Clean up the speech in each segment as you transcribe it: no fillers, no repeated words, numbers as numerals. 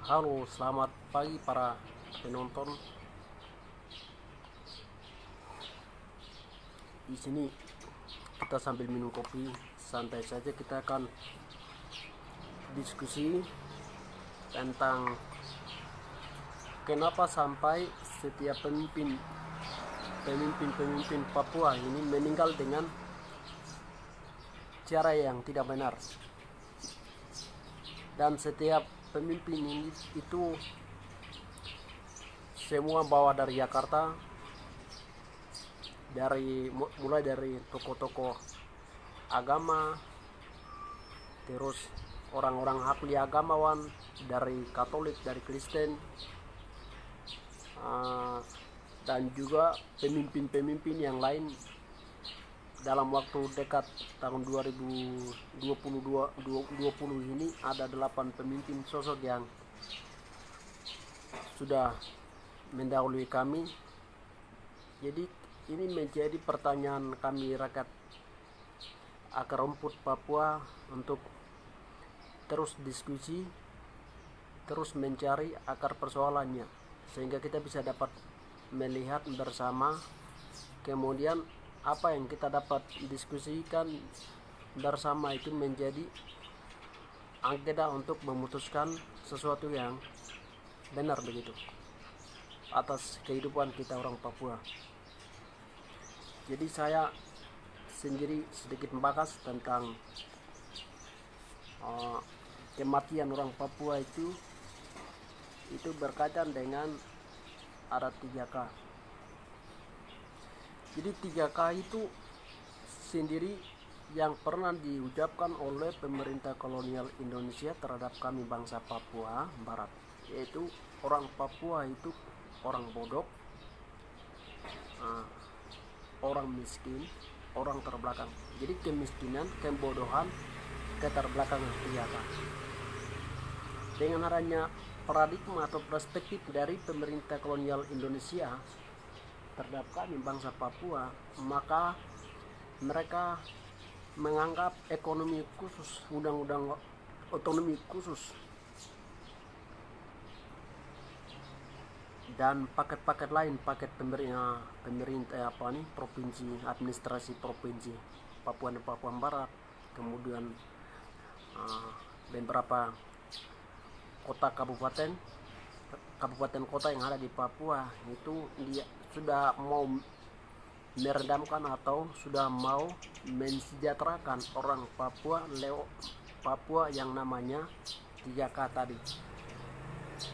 Halo, selamat pagi para penonton. Di sini kita sambil minum kopi, santai saja kita akan diskusi tentang kenapa sampai setiap pemimpin Papua ini meninggal dengan cara yang tidak benar. Dan setiap pemimpin ini itu semua bawa dari Jakarta, mulai dari tokoh-tokoh agama, terus orang-orang ahli agamawan dari Katolik, dari Kristen, dan juga pemimpin-pemimpin yang lain. Dalam waktu dekat tahun 2020 ini ada 8 pemimpin sosok yang sudah mendahului kami. Jadi ini menjadi pertanyaan kami rakyat akar rumput Papua untuk terus diskusi, terus mencari akar persoalannya, sehingga kita bisa dapat melihat bersama, kemudian apa yang kita dapat diskusikan bersama itu menjadi agenda untuk memutuskan sesuatu yang benar begitu atas kehidupan kita orang Papua. Jadi saya sendiri sedikit membahas tentang kematian orang Papua itu berkaitan dengan ada 3K. Jadi 3K itu sendiri yang pernah diucapkan oleh pemerintah kolonial Indonesia terhadap kami bangsa Papua Barat, yaitu orang Papua itu orang bodoh, orang miskin, orang terbelakang. Jadi kemiskinan, kebodohan, keterbelakangan 3K. Dengan adanya paradigma atau perspektif dari pemerintah kolonial Indonesia terhadap kami bangsa Papua, maka mereka menganggap ekonomi khusus, undang-undang otonomi khusus, dan paket-paket lain, paket pemerintah provinsi, administrasi provinsi Papua dan Papua Barat, kemudian beberapa kota kabupaten kota yang ada di Papua itu dia sudah mau meredamkan atau sudah mau mensejahterakan orang Papua lewat Papua yang namanya 3K tadi: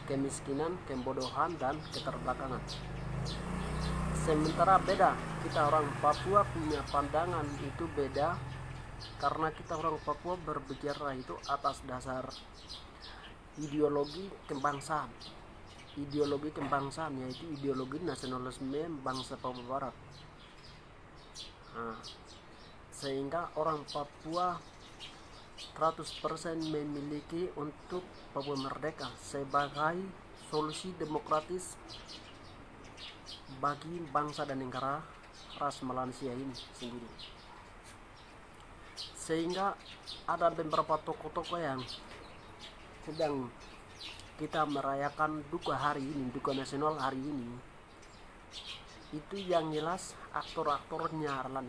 kemiskinan, kebodohan, dan keterbelakangan. Sementara beda, kita orang Papua punya pandangan itu beda, karena kita orang Papua berbicara itu atas dasar ideologi kebangsaan, yaitu ideologi nasionalisme bangsa Papua Barat. Sehingga orang Papua 100% memiliki untuk Papua merdeka sebagai solusi demokratis bagi bangsa dan negara ras Malaysia ini sendiri. Sehingga ada beberapa tokoh-tokoh yang sedang kita merayakan duka nasional hari ini, itu yang jelas aktor-aktornya adalah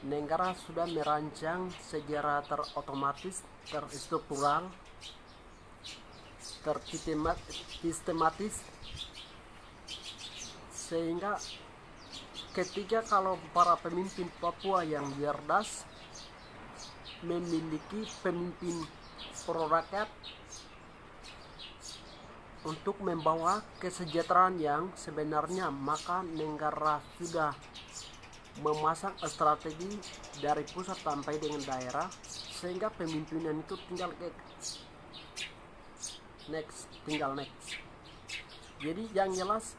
negara sudah merancang sejarah terotomatis, terstruktural, tersistematis, sehingga ketika kalau para pemimpin Papua yang cerdas memiliki pemimpin pro rakyat untuk membawa kesejahteraan yang sebenarnya, maka negara sudah memasang strategi dari pusat sampai dengan daerah, sehingga pemimpinan itu tinggal next. Jadi yang jelas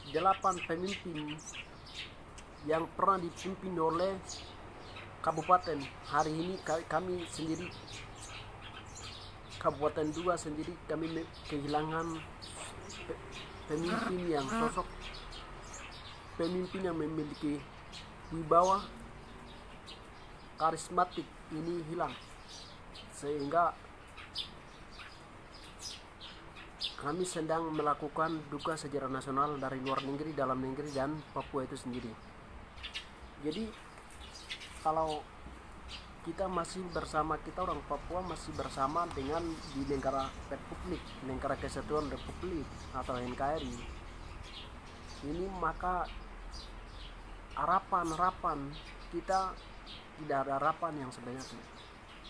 8 pemimpin yang pernah dipimpin oleh kabupaten, hari ini kami sendiri Kabupaten 2 sendiri kami kehilangan pemimpin yang sosok pemimpin yang memiliki wibawa karismatik ini hilang, sehingga kami sedang melakukan duka sejarah nasional dari luar negeri, dalam negeri, dan Papua itu sendiri. Jadi kalau kita masih bersama, kita orang Papua masih bersama dengan di negara Republik, Negara Kesatuan Republik atau NKRI ini, maka harapan kita tidak ada harapan yang sebenarnya.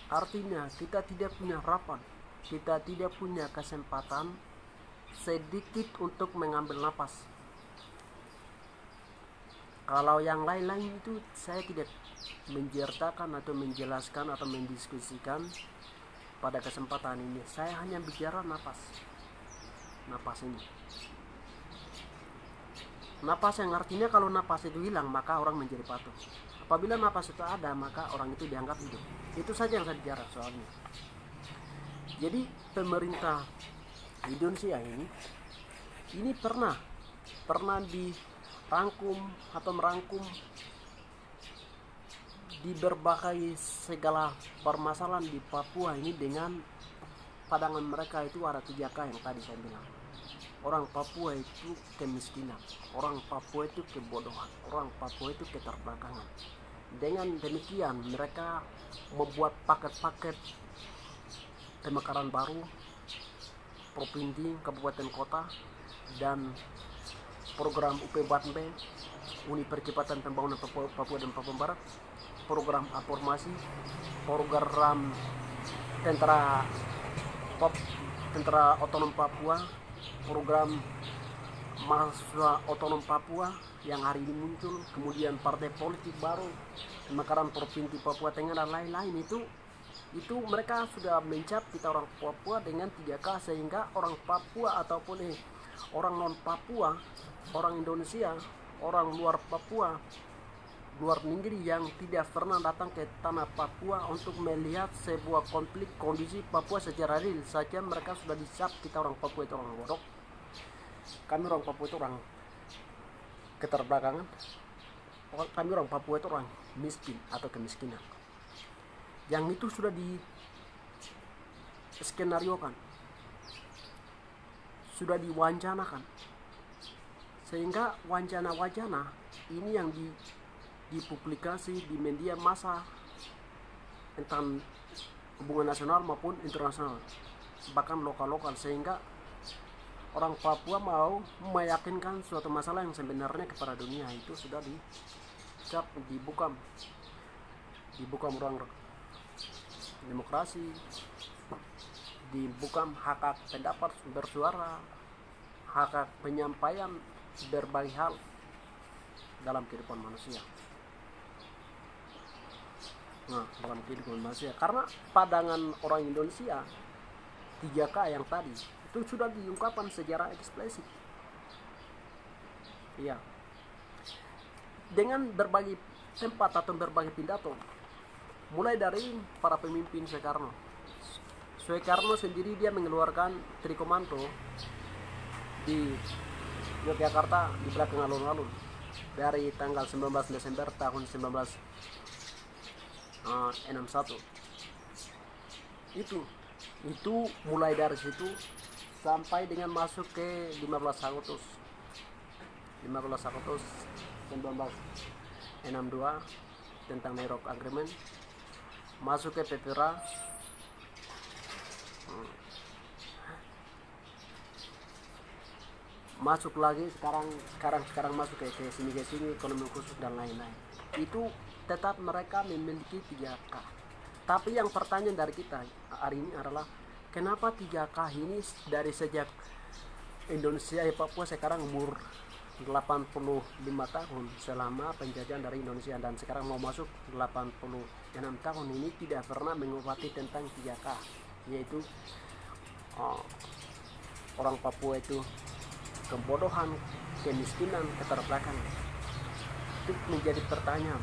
Artinya kita tidak punya harapan, kita tidak punya kesempatan sedikit untuk mengambil napas. Kalau yang lain-lain itu saya tidak menceritakan atau menjelaskan atau mendiskusikan pada kesempatan ini. Saya hanya bicara napas ini. Napas yang artinya kalau napas itu hilang maka orang menjadi patuh. Apabila napas itu ada maka orang itu dianggap hidup. Itu saja yang saya bicara soalnya. Jadi pemerintah Indonesia ini pernah dirangkum atau merangkum di berbagai segala permasalahan di Papua ini dengan pandangan mereka itu ada 3K yang tadi saya bilang. Orang Papua itu kemiskinan, orang Papua itu kebodohan, orang Papua itu keterbelakangan. Dengan demikian mereka membuat paket-paket pemekaran baru provinsi, kabupaten, kota, dan program UP4B, Uni Percepatan Pembangunan Papua dan Papua Barat, program afirmasi, program tentara otonom Papua, program mahasiswa otonom Papua yang hari ini muncul, kemudian partai politik baru, pemekaran provinsi Papua Tengah dan lain-lain. Itu mereka sudah mencap kita orang Papua dengan 3K, sehingga orang Papua ataupun orang non Papua, orang Indonesia, orang luar Papua, luar negeri yang tidak pernah datang ke tanah Papua untuk melihat sebuah konflik kondisi Papua secara real saja, mereka sudah dicap kita orang Papua itu orang bodoh, kami orang Papua itu orang keterbelakangan, kami orang Papua itu orang miskin atau kemiskinan. Yang itu sudah di skenariokan, sudah diwancanakan, sehingga wacana-wacana ini yang dipublikasi di media massa tentang hubungan nasional maupun internasional, bahkan lokal-lokal, sehingga orang Papua mau meyakinkan suatu masalah yang sebenarnya kepada dunia itu sudah dicap dibuka ruang demokrasi, dibuka hak pendapat bersuara, hak penyampaian berbagai hal dalam kehidupan manusia. Dalam kehidupan manusia, karena pandangan orang Indonesia 3K yang tadi itu sudah diungkapkan secara eksplisit. Iya. Dengan berbagai tempat atau berbagai pidato, mulai dari para pemimpin Soekarno sendiri, dia mengeluarkan trikomando di Yogyakarta di belakang alun-alun dari tanggal 19 Desember tahun 1961. Itu mulai dari situ sampai dengan masuk ke 15 Agustus 1962 tentang Nairobi Agreement, masuk ke PPRA, masuk lagi sekarang masuk ke sini ekonomi khusus dan lain-lain. Itu tetap mereka memiliki 3K. Tapi yang pertanyaan dari kita hari ini adalah kenapa 3K ini dari sejak Indonesia Papua sekarang umur 85 tahun selama penjajahan dari Indonesia dan sekarang mau masuk 86 tahun ini tidak pernah mengobati tentang 3K, yaitu orang Papua itu kebodohan, kemiskinan, keterbelakangan. Itu menjadi pertanyaan.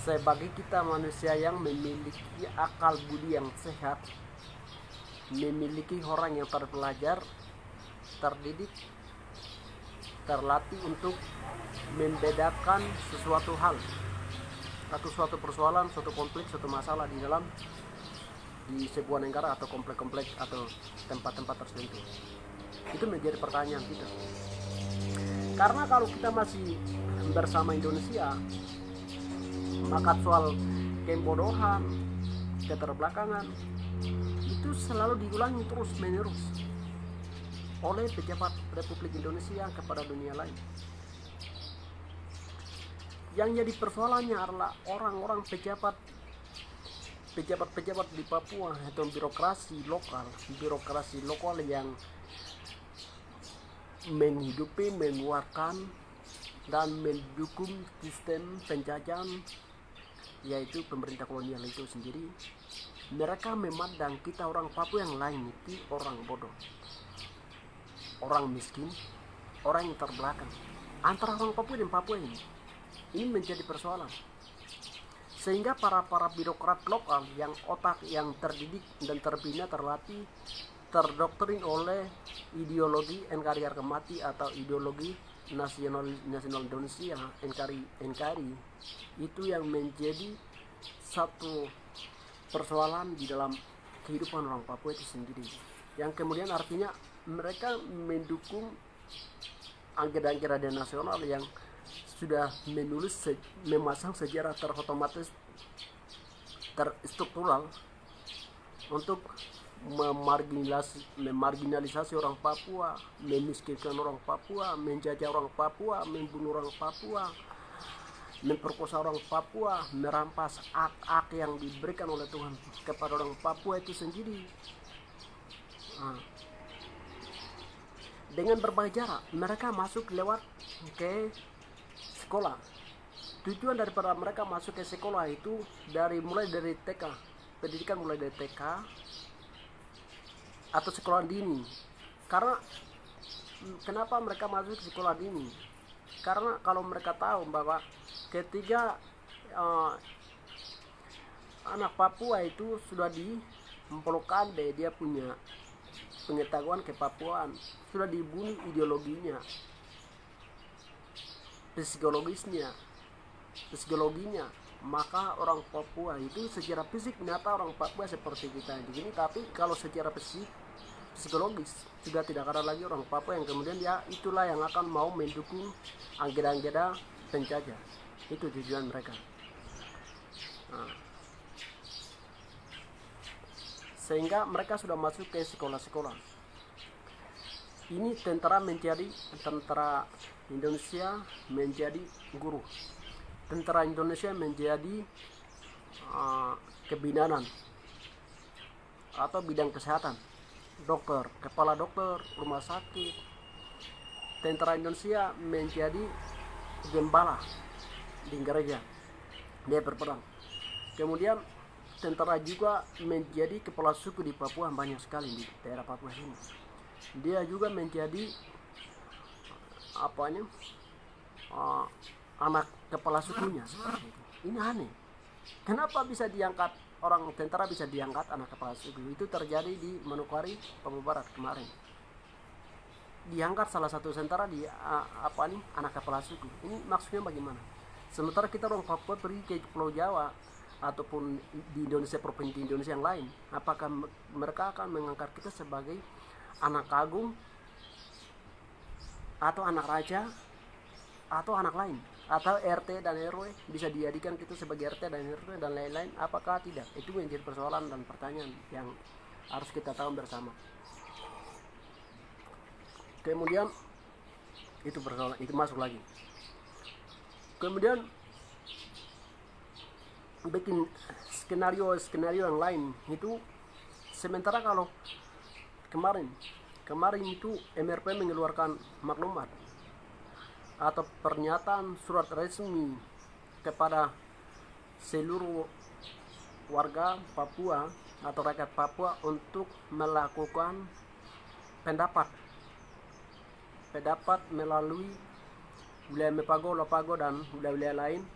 Sebagai kita manusia yang memiliki akal budi yang sehat, memiliki orang yang terpelajar, terdidik, terlatih untuk membedakan sesuatu hal atau suatu persoalan, suatu konflik, suatu masalah di di sebuah negara atau komplek-komplek atau tempat-tempat tertentu. Itu menjadi pertanyaan kita. Karena kalau kita masih bersama Indonesia, maka soal kebodohan, keterbelakangan itu selalu diulangi terus menerus oleh pejabat Republik Indonesia kepada dunia lain. Yang jadi persoalannya adalah orang-orang pejabat di Papua atau birokrasi lokal yang menghidupi, mengeluarkan dan mendukung sistem penjajahan, yaitu pemerintah kolonial itu sendiri. Mereka memandang kita orang Papua yang lain itu orang bodoh, orang miskin, orang yang terbelakang. Antara orang Papua dan Papua ini menjadi persoalan. Sehingga para birokrat lokal yang otak yang terdidik dan terbina, terlatih, terdoktrin oleh ideologi NKRI harga mati atau ideologi nasional Indonesia NKRI itu yang menjadi satu persoalan di dalam kehidupan orang Papua itu sendiri, yang kemudian artinya mereka mendukung agenda-agenda nasional yang sudah memasang sejarah terotomatis terstruktural untuk memarginalisasi orang Papua, memiskinkan orang Papua, menjajah orang Papua, membunuh orang Papua, memperkosa orang Papua, merampas hak-hak yang diberikan oleh Tuhan kepada orang Papua itu sendiri. Dengan berbagai jarak mereka masuk lewat ke sekolah. Tujuan daripada mereka masuk ke sekolah itu mulai dari TK, pendidikan mulai dari TK atau sekolah dini. Karena kenapa mereka masuk ke sekolah dini? Karena kalau mereka tahu bahwa ketika anak Papua itu sudah diblokade, dia punya pengetahuan kepapuaan, sudah dibunuh ideologinya, psikologinya, maka orang Papua itu secara fisik nyata orang Papua seperti kita begini, tapi kalau secara psikologis sudah tidak ada lagi orang Papua yang kemudian itulah yang akan mau mendukung agenda-agenda penjajah. Itu tujuan mereka. Sehingga mereka sudah masuk ke sekolah-sekolah. Ini tentara Indonesia menjadi guru, tentara Indonesia menjadi kebidanan atau bidang kesehatan, dokter, kepala dokter rumah sakit. Tentara Indonesia menjadi gembala di gereja, dia berperang. Kemudian tentara juga menjadi kepala suku di Papua, banyak sekali di daerah Papua ini. Dia juga menjadi anak kepala sukunya seperti itu. Ini aneh. Kenapa bisa diangkat orang tentara, bisa diangkat anak kepala suku? Itu terjadi di Manokwari, Papua Barat kemarin. Diangkat salah satu tentara di anak kepala suku. Ini maksudnya bagaimana? Sementara kita orang Papua pergi ke Pulau Jawa ataupun di Indonesia, provinsi Indonesia yang lain, apakah mereka akan mengangkat kita sebagai anak agung atau anak raja atau anak lain, atau RT dan RW, bisa dijadikan kita sebagai RT dan RW dan lain-lain? Apakah tidak? Itu menjadi persoalan dan pertanyaan yang harus kita tahu bersama. Kemudian itu persoalan, itu masuk lagi. Kemudian bikin skenario yang lain itu, sementara kalau kemarin itu MRP mengeluarkan maklumat atau pernyataan surat resmi kepada seluruh warga Papua atau rakyat Papua untuk melakukan pendapat melalui wilayah Mepago, Lopago dan wilayah lain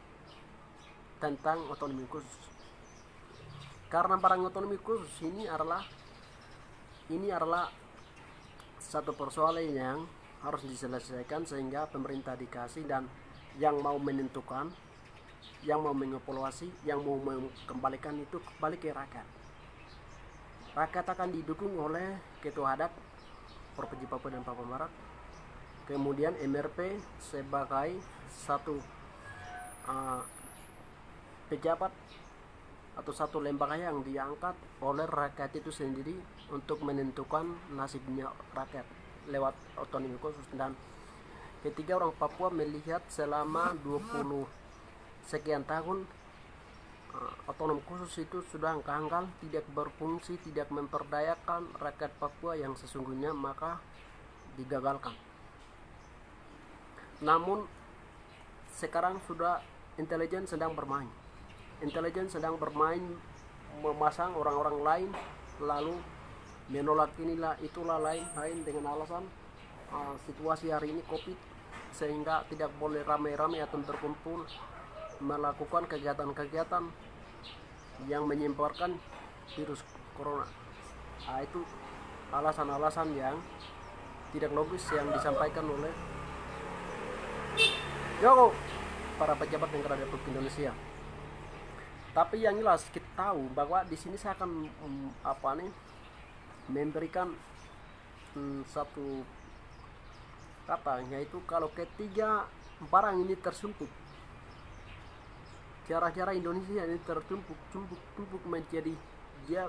tentang otonomi khusus. Karena barang otonomi khusus ini adalah satu persoalan yang harus diselesaikan, sehingga pemerintah dikasih, dan yang mau menentukan, yang mau mengevaluasi, yang mau mengembalikan itu kembali ke rakyat. rakyat akan didukung oleh Ketua Adat Provinsi Papua dan Papua Barat, kemudian MRP sebagai satu pejabat atau satu lembaga yang diangkat oleh rakyat itu sendiri untuk menentukan nasibnya rakyat lewat otonomi khusus. Dan ketiga, orang Papua melihat selama 20 sekian tahun otonomi khusus itu sudah gagal, tidak berfungsi, tidak memperdayakan rakyat Papua yang sesungguhnya, maka digagalkan. Namun sekarang sudah intelijen sedang bermain. Intelijen sedang bermain memasang orang-orang lain, lalu menolak inilah itulah lain dengan alasan situasi hari ini COVID, sehingga tidak boleh ramai-ramai atau berkumpul melakukan kegiatan-kegiatan yang menyebarkan virus corona. Itu alasan-alasan yang tidak logis yang disampaikan oleh para pejabat negara Republik Indonesia. Tapi yang jelas kita tahu bahwa di sini saya akan memberikan satu kata, yaitu kalau ketiga barang ini tersumpuk, cara-cara Indonesia ini tertumpuk menjadi dia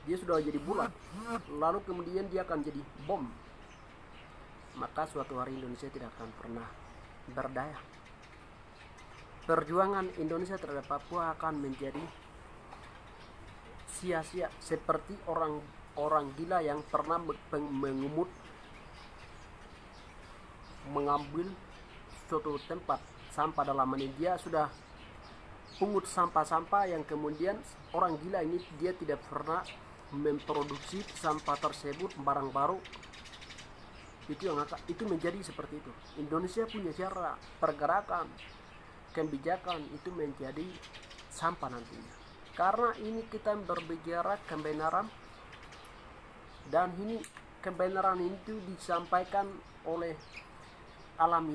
sudah jadi bulat, lalu kemudian dia akan jadi bom, maka suatu hari Indonesia tidak akan pernah berdaya. Perjuangan Indonesia terhadap Papua akan menjadi sia-sia, seperti orang gila yang pernah mengambil suatu tempat sampah dalam ini. Dia sudah pungut sampah-sampah yang kemudian orang gila ini dia tidak pernah memproduksi sampah tersebut barang baru. Itu menjadi seperti itu. Indonesia punya cara pergerakan kebijakan itu menjadi sampah nantinya. Karena ini kita berbicara kebenaran, dan ini kebenaran itu disampaikan oleh alam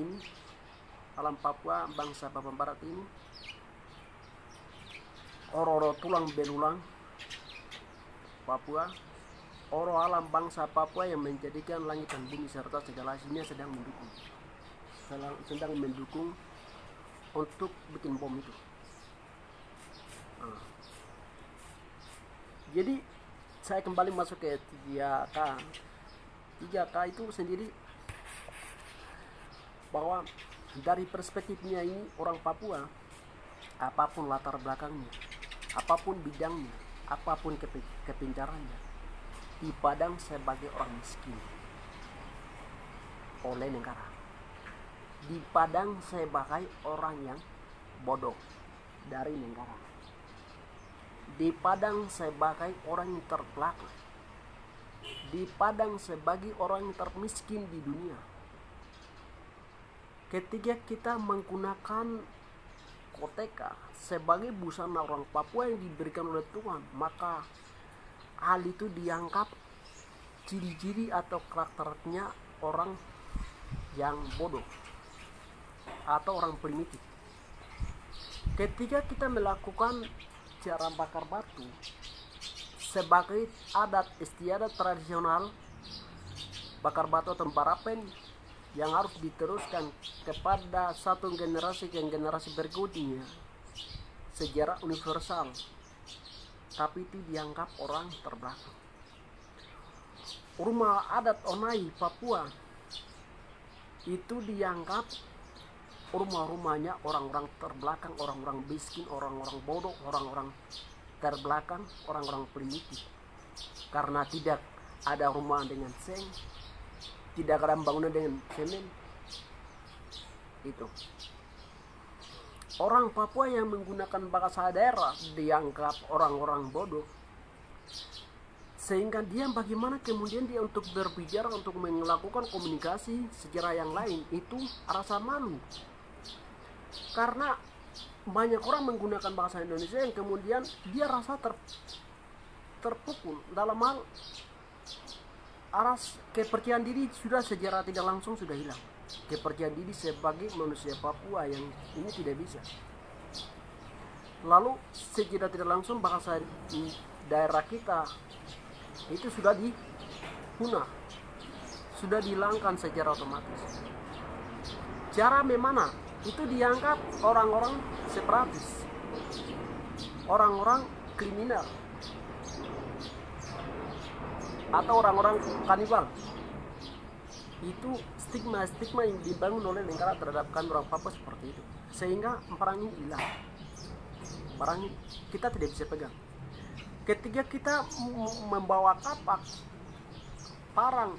Papua, bangsa Papua Barat ini, oro tulang belulang Papua, oro alam bangsa Papua yang menjadikan langit dan bumi serta segala isinya sedang mendukung untuk bikin bom itu. Jadi saya kembali masuk ke 3K. 3K itu sendiri, bahwa dari perspektifnya ini orang Papua, apapun latar belakangnya, apapun bidangnya, apapun kepintarannya, dipandang sebagai orang miskin oleh negara, dipandang sebagai orang yang bodoh dari negara, dipandang sebagai orang yang terbelakang, dipandang sebagai orang yang termiskin di dunia. Ketika kita menggunakan koteka sebagai busana orang Papua yang diberikan oleh Tuhan, maka hal itu dianggap ciri-ciri atau karakternya orang yang bodoh atau orang primitif. Ketika kita melakukan cara bakar batu sebagai adat istiadat tradisional, bakar batu atau parapen yang harus diteruskan kepada satu generasi ke generasi berikutnya sejarah universal, tapi itu dianggap orang terbelakang. Rumah adat Onai Papua itu dianggap rumah-rumahnya orang-orang terbelakang, orang-orang miskin, orang-orang bodoh, orang-orang terbelakang, orang-orang primitif, karena tidak ada rumah dengan seng, tidak ada bangunan dengan semen. Itu orang Papua yang menggunakan bahasa daerah dianggap orang-orang bodoh, sehingga dia bagaimana kemudian dia untuk berbicara, untuk melakukan komunikasi secara yang lain itu rasa malu, karena banyak orang menggunakan bahasa Indonesia yang kemudian dia rasa terpukul dalam hal aras kepercayaan diri sudah secara tidak langsung sudah hilang. Kepercayaan diri sebagai manusia Papua yang ini tidak bisa. Lalu secara tidak langsung bahasa daerah kita itu sudah dipunah, sudah dihilangkan secara otomatis. Cara memana itu dianggap orang-orang separatis, orang-orang kriminal, atau orang-orang kanibal. Itu stigma yang dibangun oleh negara terhadap kami orang Papua seperti itu, sehingga barang ini hilang, barang ini kita tidak bisa pegang. Ketika kita membawa kapak parang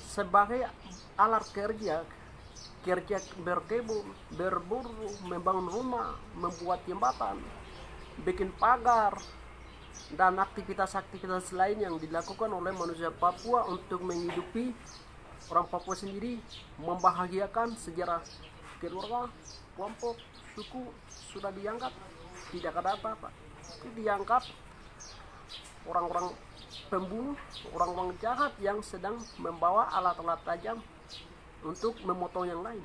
sebagai alat kerja berkebun, berburu, membangun rumah, membuat jembatan, bikin pagar, dan aktivitas-aktivitas lain yang dilakukan oleh manusia Papua untuk menghidupi orang Papua sendiri, membahagiakan sejarah keluarga, kelompok, suku, sudah dianggap tidak ada apa-apa. Itu dianggap orang-orang pembunuh, orang-orang jahat yang sedang membawa alat-alat tajam untuk memotong yang lain.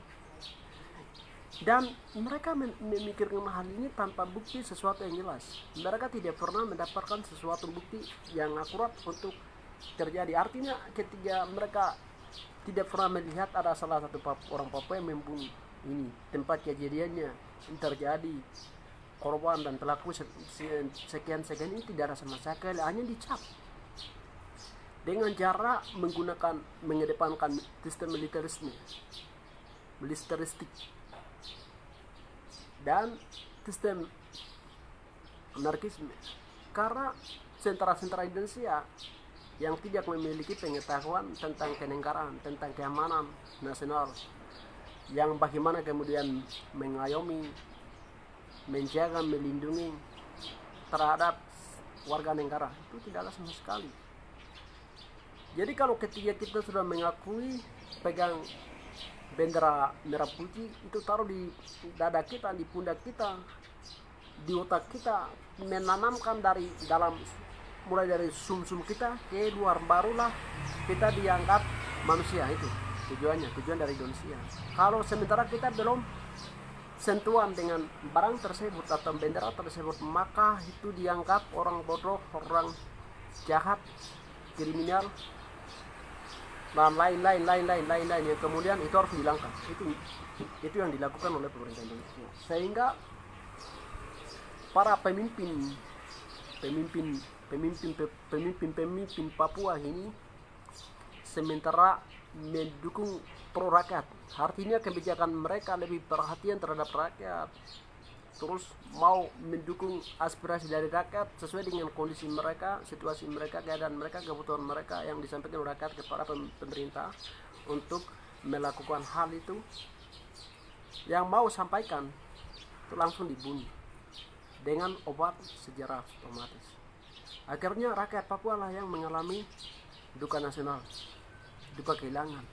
Dan mereka memikirkan hal ini tanpa bukti sesuatu yang jelas. Mereka tidak pernah mendapatkan sesuatu bukti yang akurat untuk terjadi. Artinya ketika mereka tidak pernah melihat ada salah satu orang Papua yang membunuh, ini tempat kejadiannya ini terjadi, korban dan pelaku sekian ini tidak ada sama sekali, hanya dicap dengan cara mengedepankan sistem militeristik dan sistem anarkisme. Karena sentra-sentra Indonesia yang tidak memiliki pengetahuan tentang kenegaraan, tentang keamanan nasional, yang bagaimana kemudian mengayomi, menjaga, melindungi terhadap warga negara, itu tidak ada sama sekali. Jadi kalau ketika kita sudah mengakui pegang bendera merah putih, itu taruh di dada kita, di pundak kita, di otak kita, menanamkan dari dalam, mulai dari sum-sum kita ke luar, barulah kita dianggap manusia. Itu tujuan dari Indonesia. Kalau sementara kita belum sentuhan dengan barang tersebut atau bendera tersebut, maka itu dianggap orang bodoh, orang jahat, kriminal, dan lain-lain yang kemudian itu harus dihilangkan. Itu yang dilakukan oleh pemerintah Indonesia, sehingga para pemimpin Papua ini sementara mendukung pro rakyat, artinya kebijakan mereka lebih perhatian terhadap rakyat, terus mau mendukung aspirasi dari rakyat sesuai dengan kondisi mereka, situasi mereka, keadaan mereka, kebutuhan mereka yang disampaikan oleh rakyat kepada pemerintah untuk melakukan hal itu. Yang mau sampaikan itu langsung dibunuh dengan obat sejarah otomatis. Akhirnya rakyat Papua lah yang mengalami duka nasional, duka kehilangan.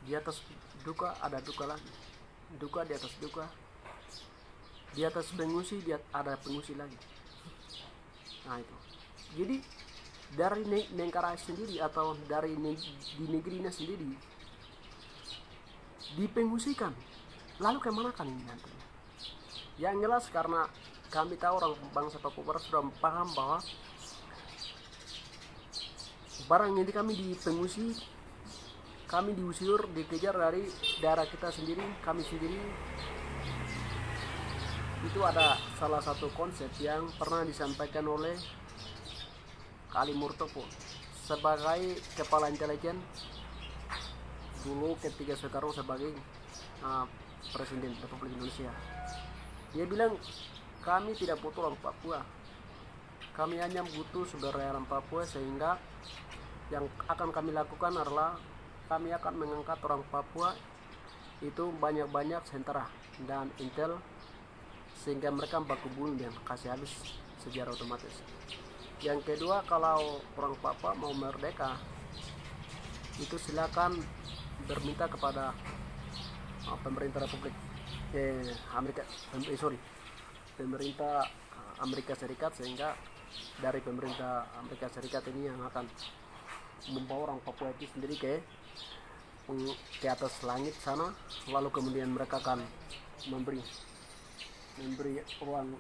Di atas duka ada duka lagi, duka di atas duka, di atas pengungsi ada pengungsi lagi. Nah itu. Jadi dari negara sendiri atau dari di negerinya sendiri dipengungsikan, lalu kemana kan ini nantinya? Yang jelas karena kami tahu orang bangsa Papua Barat sudah paham bahwa barang ini kami di pengungsi, kami diusir, dikejar dari daerah kita sendiri, kami sendiri. Itu ada salah satu konsep yang pernah disampaikan oleh Kali Murtopo sebagai kepala intelijen dulu ketika Soekarno sebagai Presiden Republik Indonesia. Dia bilang, kami tidak butuh orang Papua, kami hanya butuh sumber daya alam Papua, sehingga yang akan kami lakukan adalah kami akan mengangkat orang Papua itu banyak-banyak sentra dan intel, sehingga mereka baku bunuh dan kasih habis sejarah otomatis. Yang kedua, kalau orang Papua mau merdeka, itu silakan berminta kepada pemerintah Republik pemerintah Amerika Serikat, sehingga dari pemerintah Amerika Serikat ini yang akan membawa orang Papua itu sendiri ke atas langit sana, lalu kemudian mereka akan memberi ruang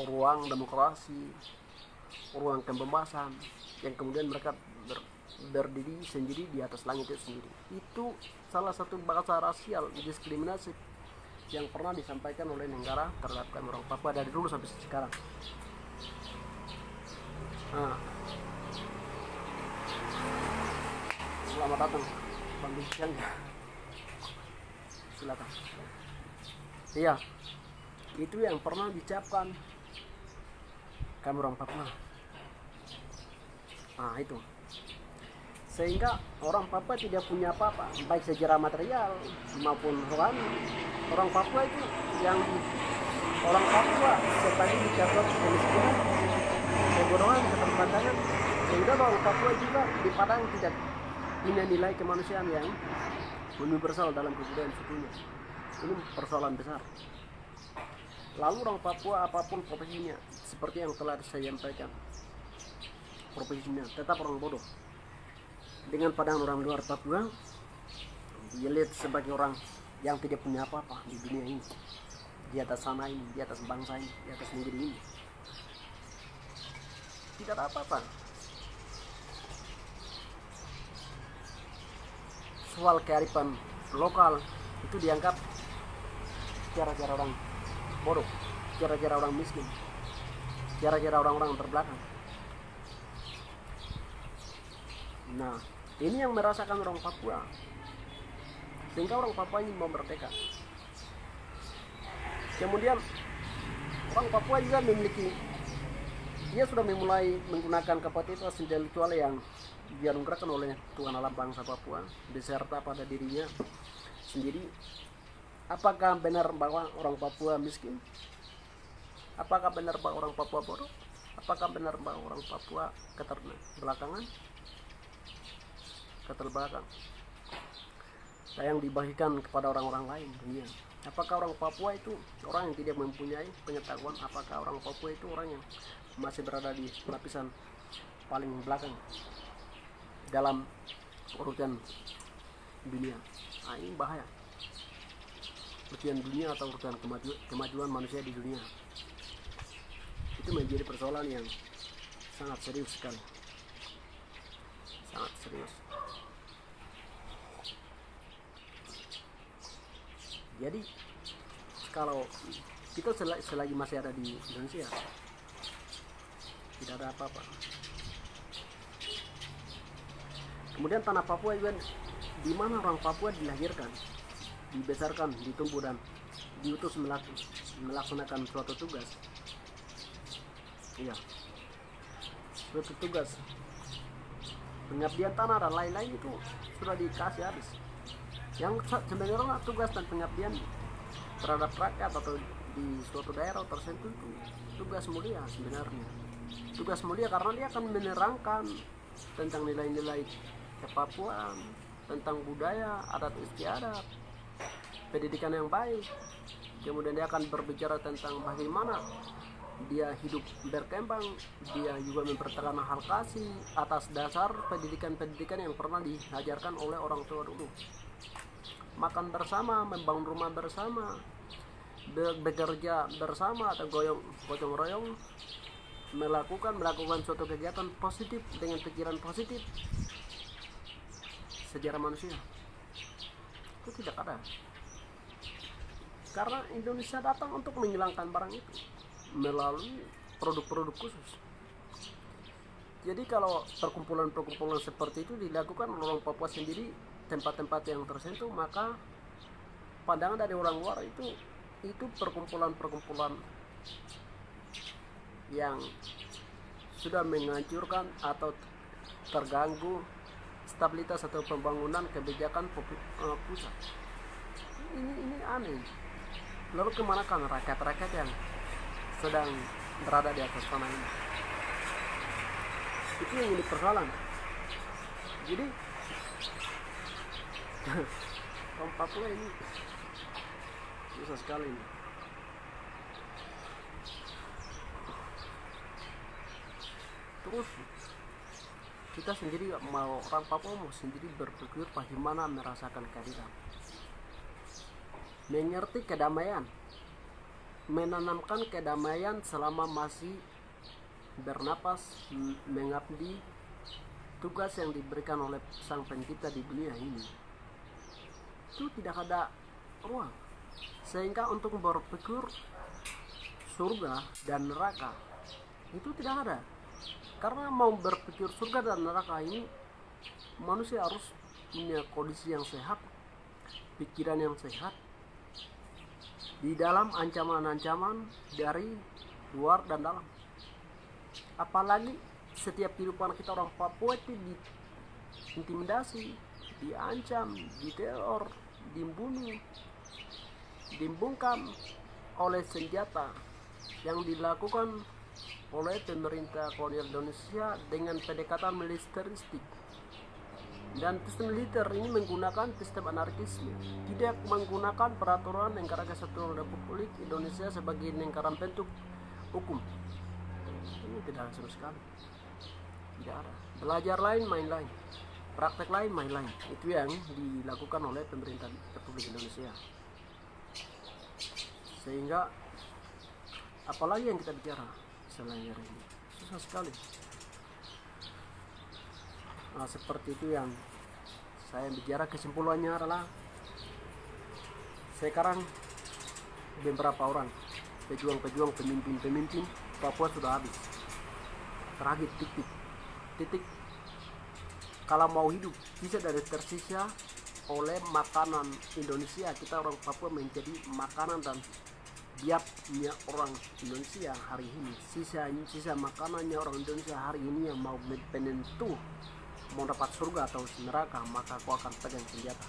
ruang demokrasi, ruang pembebasan, yang kemudian mereka berdiri sendiri di atas langit itu sendiri. Itu salah satu bahasa rasial diskriminasi yang pernah disampaikan oleh negara terhadap kami orang Papua dari dulu sampai sekarang. Nah, selamat datang Bang Bisian, silakan. Iya, itu yang pernah diucapkan kami orang Papua. Nah itu, sehingga orang Papua tidak punya apa-apa, baik sejarah material maupun rohani. Orang Papua itu yang orang Papua sekali dicatat kemiskinan, kebodohan, keterbantangan, sehingga orang Papua juga di Padang tidak punya nilai kemanusiaan yang universal dalam kebudayaan sukunya. Ini persoalan besar. Lalu orang Papua apapun profesinya, seperti yang telah saya sampaikan, profesinya tetap orang bodoh. Dengan pandangan orang luar Papua, dilihat sebagai orang yang tidak punya apa-apa di dunia ini, di atas sana ini, di atas bangsa ini, di atas negeri ini. Tidak ada apa-apa. Soal kearifan lokal itu dianggap cara-cara orang bodoh, cara-cara orang miskin, cara-cara orang-orang terbelakang. Nah, ini yang merasakan orang Papua, sehingga orang Papua ini mau merdeka. Kemudian orang Papua juga memiliki, dia sudah memulai menggunakan kapasitas intelektual yang dianugerahkan oleh Tuhan alam bangsa Papua beserta pada dirinya sendiri. Apakah benar bahwa orang Papua miskin? Apakah benar bahwa orang Papua bodoh? Apakah benar bahwa orang Papua keterbelakangan? Yang dibagikan kepada orang-orang lain dunia. Apakah orang Papua itu orang yang tidak mempunyai pengetahuan? Apakah orang Papua itu orang yang masih berada di lapisan paling belakang dalam urutan dunia? Nah, ini bahaya. Urutan dunia atau urutan kemajuan manusia di dunia itu menjadi persoalan yang sangat serius sekali, sangat serius. Jadi kalau kita selagi masih ada di Indonesia, tidak ada apa-apa. Kemudian tanah Papua juga, di mana orang Papua dilahirkan, dibesarkan, ditumbuh dan diutus melaksanakan suatu tugas. Iya, suatu tugas pengabdian tanah dan lain-lain itu sudah dikasih habis. Yang sebenarnya tugas dan pengabdian terhadap rakyat atau di suatu daerah tertentu itu tugas mulia sebenarnya. Tugas mulia karena dia akan menerangkan tentang nilai-nilai kepapuan, tentang budaya, adat istiadat, pendidikan yang baik. Kemudian dia akan berbicara tentang bagaimana dia hidup berkembang, dia juga mempertahankan hal kasih atas dasar pendidikan-pendidikan yang pernah diajarkan oleh orang tua dulu. Makan bersama, membangun rumah bersama, bekerja bersama atau gotong royong, melakukan suatu kegiatan positif dengan pikiran positif. Sejarah manusia itu tidak ada, karena Indonesia datang untuk menghilangkan barang itu melalui produk-produk khusus. Jadi kalau perkumpulan-perkumpulan seperti itu dilakukan oleh orang Papua sendiri, tempat-tempat yang tersentuh, maka pandangan dari orang luar itu perkumpulan-perkumpulan yang sudah menghancurkan atau terganggu stabilitas atau pembangunan kebijakan pusat. Ini aneh. Lalu kemana kan rakyat-rakyat yang sedang berada di atas tanah ini? Itu yang jadi persoalan. Jadi orang Papua ini susah sekali ini. Terus kita sendiri mau, orang Papua mau sendiri berpikir bagaimana merasakan keadilan, mengerti kedamaian, menanamkan kedamaian selama masih bernapas, mengabdi tugas yang diberikan oleh Sang Pencipta di dunia ini. Itu tidak ada ruang, sehingga untuk berpikir surga dan neraka itu tidak ada. Karena mau berpikir surga dan neraka ini, manusia harus punya kondisi yang sehat, pikiran yang sehat, di dalam ancaman-ancaman dari luar dan dalam. Apalagi setiap kehidupan kita orang Papua itu diintimidasi, diancam, diteror, dibunuh, dibungkam oleh senjata yang dilakukan oleh pemerintah kolonial Indonesia dengan pendekatan militeristik. Dan sistem militer ini menggunakan sistem anarkisme, tidak menggunakan peraturan Negara Kesatuan Republik Indonesia sebagai negara bentuk hukum. Ini tidak ada sama sekali, tidak ada. Belajar lain, main lain, praktek lain, main lain. Itu yang dilakukan oleh pemerintah Republik Indonesia. Sehingga apalagi yang kita bicara selain ini, susah sekali. Nah, seperti itu yang saya bicara. Kesimpulannya adalah sekarang beberapa orang pejuang-pejuang, pemimpin Papua sudah habis. Terakhir titik. Kalau mau hidup bisa dari tersisa oleh makanan Indonesia, kita orang Papua menjadi makanan dan biaknya orang Indonesia hari ini. Sisa makanannya orang Indonesia hari ini yang mau penentu mau dapat surga atau neraka, maka aku akan pegang senjata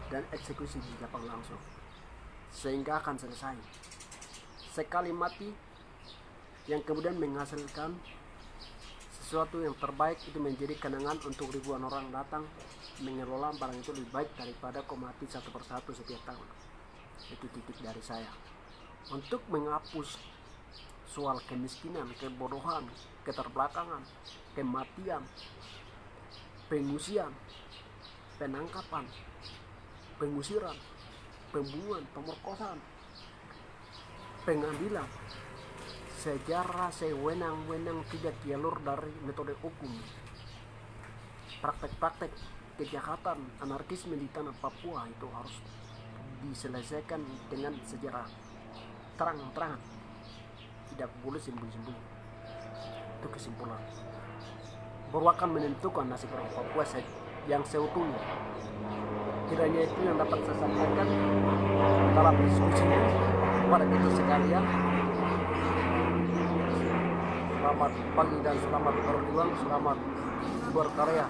dan eksekusi di Jepang langsung, sehingga akan selesai. Sekali mati yang kemudian menghasilkan sesuatu yang terbaik, itu menjadi kenangan untuk ribuan orang datang mengelola barang itu lebih baik daripada kau mati satu persatu setiap tahun. Itu titik dari saya untuk menghapus soal kemiskinan, kebodohan, keterbelakangan, kematian, pengungsian, penangkapan, pengusiran, pembunuhan, pemerkosaan, pengambilan sejarah sewenang-wenang tidak jalur dari metode hukum. Praktek-praktek kejahatan anarkisme di tanah Papua itu harus diselesaikan dengan sejarah terang-terangan, tidak boleh sembunyi-sembunyi. Itu kesimpulan bahwa akan menentukan nasib orang Papua yang seutuhnya. Kiranya itu yang dapat saya sampaikan dalam diskusi kepada kita sekalian. Selamat pagi dan selamat berjuang, selamat berkarya.